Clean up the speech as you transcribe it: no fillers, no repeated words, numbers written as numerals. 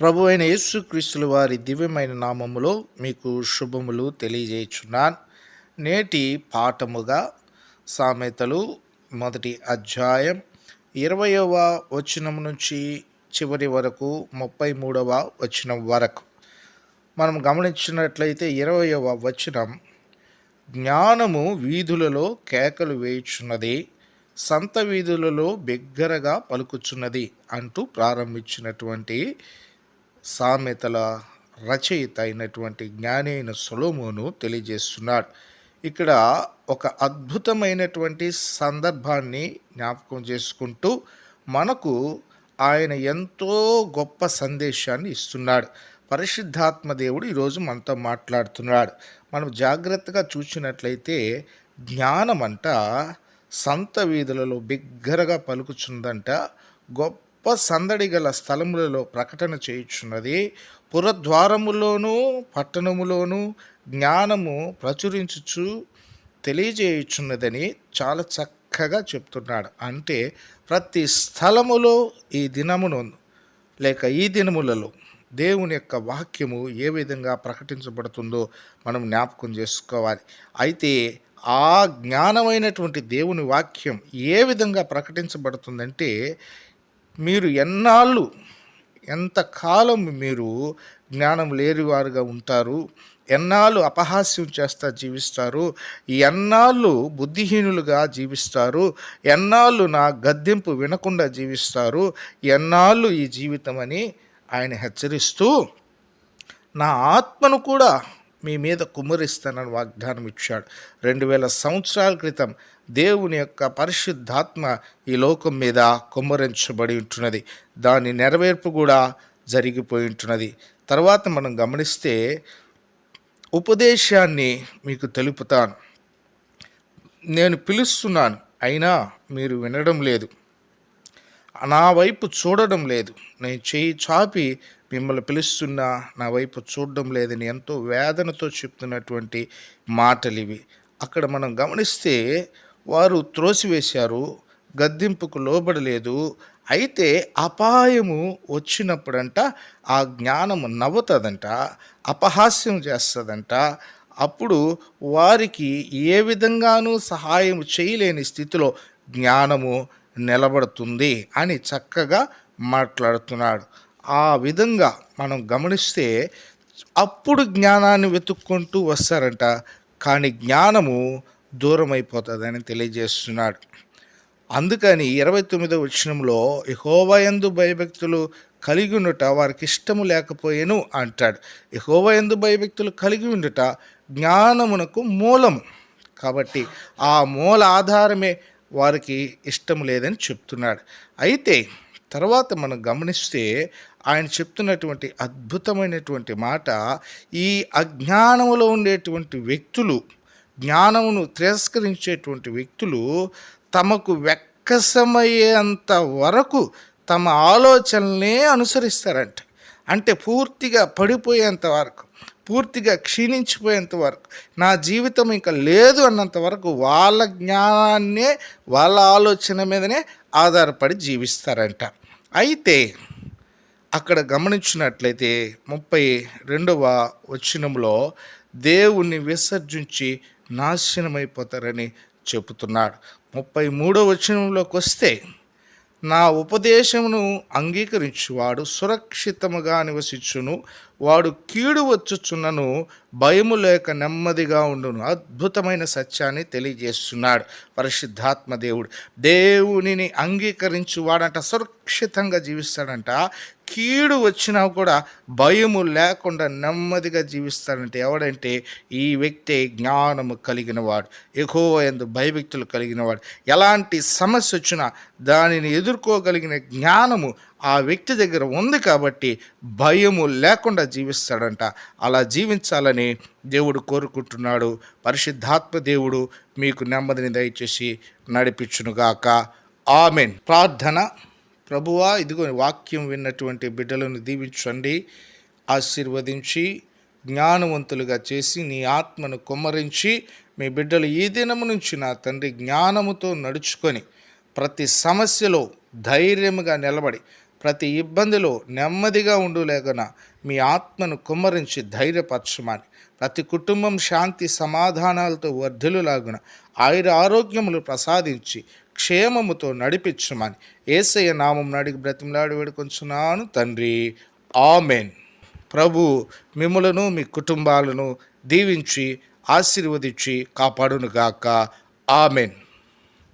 ప్రభు అయిన యేసుక్రీస్తుల వారి దివ్యమైన నామములో మీకు శుభములు తెలియజేయుచున్నాను. నేటి పాఠముగా సామెతలు 1వ అధ్యాయం 20వ వచనం నుంచి చివరి వరకు 33వ వచనం వరకు మనం గమనించినట్లయితే 20వ వచనం, జ్ఞానము వీధులలో కేకలు వేయుచున్నది, సంత వీధులలో బిగ్గరగా పలుకుచున్నది అంటూ ప్రారంభించినటువంటి సామెతల రచయిత అయినటువంటి జ్ఞాని అయిన సొలొమోను తెలియజేస్తున్నాడు. ఇక్కడ ఒక అద్భుతమైనటువంటి సందర్భాన్ని జ్ఞాపకం చేసుకుంటూ మనకు ఆయన ఎంతో గొప్ప సందేశాన్ని ఇస్తున్నాడు. పరిశుద్ధాత్మ దేవుడు ఈరోజు మనతో మాట్లాడుతున్నాడు. మనం జాగ్రత్తగా చూసినట్లయితే జ్ఞానమంట సంత వీధులలో బిగ్గరగా పలుకుచుందంట, గొప్ప సందడి గల స్థలములలో ప్రకటన చేయుచున్నది, పురద్వారములోను పట్టణములోను జ్ఞానము ప్రచురించుచు తెలియజేయుచున్నదని చాలా చక్కగా చెప్తున్నాడు. అంటే ప్రతి స్థలములో ఈ దినమును లేక ఈ దినములలో దేవుని యొక్క వాక్యము ఏ విధంగా ప్రకటించబడుతుందో మనం జ్ఞాపకం చేసుకోవాలి. అయితే ఆ జ్ఞానమైనటువంటి దేవుని వాక్యం ఏ విధంగా ప్రకటించబడుతుందంటే, మీరు ఎంతకాలం మీరు జ్ఞానం లేనివారుగా ఉంటారు, ఎన్నాళ్ళు అపహాస్యం చేస్తా జీవిస్తారు, ఎన్నాళ్ళు బుద్ధిహీనులుగా జీవిస్తారు, ఎన్నాళ్ళు నా గద్దింపు వినకుండా జీవిస్తారు, ఎన్నాళ్ళు ఈ జీవితం అని ఆయన హెచ్చరిస్తూ, నా ఆత్మను కూడా మీ మీద కుమ్మరిస్తానని వాగ్దానం ఇచ్చాడు. 2000 సంవత్సరాల క్రితం దేవుని యొక్క పరిశుద్ధాత్మ ఈ లోకం మీద కుమ్మరించబడి ఉంటున్నది. దాని నెరవేర్పు కూడా జరిగిపోయి ఉంటున్నది. తర్వాత మనం గమనిస్తే, ఉపదేశాన్ని మీకు తెలుపుతాను, నేను పిలుస్తున్నాను అయినా మీరు వినడం లేదు, నా వైపు చూడడం లేదు, నేను చేయి చాపి మిమ్మల్ని పిలుస్తున్నా నా వైపు చూడడం లేదని ఎంతో వేదనతో చెప్తున్నటువంటి మాటలు ఇవి. అక్కడ మనం గమనిస్తే, వారు త్రోసివేశారు, గద్దింపుకు లోబడలేదు. అయితే అపాయము వచ్చినప్పుడంట ఆ జ్ఞానము నవ్వుతుందంట, అపహాస్యం చేస్తుందంట. అప్పుడు వారికి ఏ విధంగానూ సహాయం చేయలేని స్థితిలో జ్ఞానము నిలబడుతుంది అని చక్కగా మాట్లాడుతున్నాడు. ఆ విధంగా మనం గమనిస్తే అప్పుడు జ్ఞానాన్ని వెతుక్కుంటూ వస్తారంట, కానీ జ్ఞానము దూరం అయిపోతుందని తెలియజేస్తున్నాడు. అందుకని 29వ వచనంలో, యెహోవా యందు భయభక్తులు కలిగి ఉండుట వారికి ఇష్టము లేకపోయేను అంటాడు. యెహోవా యందు భయభక్తులు కలిగి ఉండుట జ్ఞానమునకు మూలము. కాబట్టి ఆ మూల ఆధారమే వారికి ఇష్టం లేదని చెప్తున్నాడు. అయితే తర్వాత మనం గమనిస్తే ఆయన చెప్తున్నటువంటి అద్భుతమైనటువంటి మాట, ఈ అజ్ఞానములో ఉండేటువంటి వ్యక్తులు, జ్ఞానమును తిరస్కరించేటువంటి వ్యక్తులు తమకు వెక్కసమయ్యేంత వరకు తమ ఆలోచనలనే అనుసరిస్తారంట. అంటే పూర్తిగా పడిపోయేంత వరకు, పూర్తిగా క్షీణించిపోయేంత వరకు, నా జీవితం ఇంకా లేదు అన్నంత వరకు వాళ్ళ జ్ఞానాన్నే, వాళ్ళ ఆలోచన మీదనే ఆధారపడి జీవిస్తారంట. అయితే అక్కడ గమనించినట్లయితే 32వ వచనంలో దేవుణ్ణి విసర్జించి నాశనమైపోతారని చెబుతున్నాడు. 33వ వచనంలోకి వస్తే, నా ఉపదేశమును అంగీకరించువాడు సురక్షితముగా నివసించును, వాడు కీడు వచ్చుచున్నను భయము లేక నెమ్మదిగా ఉండును. అద్భుతమైన సత్యాన్ని తెలియజేస్తున్నాడు పరిశుద్ధాత్మ దేవుడు. దేవునిని అంగీకరించువాడంట సురక్షితంగా జీవిస్తాడంట, కీడు వచ్చినా కూడా భయము లేకుండా నెమ్మదిగా జీవిస్తాడంటే ఎవడంటే, ఈ వ్యక్తి జ్ఞానము కలిగినవాడు, యెహోవా యందు భయభక్తులు కలిగినవాడు. ఎలాంటి సమస్య వచ్చినా దానిని ఎదుర్కోగలిగిన జ్ఞానము ఆ వ్యక్తి దగ్గర ఉంది కాబట్టి భయము లేకుండా జీవిస్తాడంట. అలా జీవించాలని దేవుడు కోరుకుంటున్నాడు. పరిశుద్ధాత్మ దేవుడు మీకు నెమ్మదిని దయచేసి నడిపించునుగాక. ఆమెన్. ప్రార్థన. ప్రభువా, ఇదిగో వాక్యం విన్నటువంటి బిడ్డలను దీవించండి, ఆశీర్వదించి జ్ఞానవంతులుగా చేసి నీ ఆత్మను కుమ్మరించి మీ బిడ్డలు ఈ దినము నుంచి నా తండ్రి జ్ఞానముతో నడుచుకొని ప్రతి సమస్యలో ధైర్యముగా నిలబడి ప్రతి ఇబ్బందిలో నెమ్మదిగా ఉండులేగన మీ ఆత్మను కుమ్మరించి ధైర్యపరచమని, ప్రతి కుటుంబం శాంతి సమాధానాలతో వర్ధిల్లులాగున ఆరోగ్యములు ప్రసాదించి క్షేమముతో నడిపించమని యేసయ్య నామం అడిగి బ్రతిమలాడి వేడుకొంచున్నాను తండ్రి. ఆమెన్. ప్రభు మిమ్ములను మీ కుటుంబాలను దీవించి ఆశీర్వదించి కాపాడునుగాక. ఆమెన్.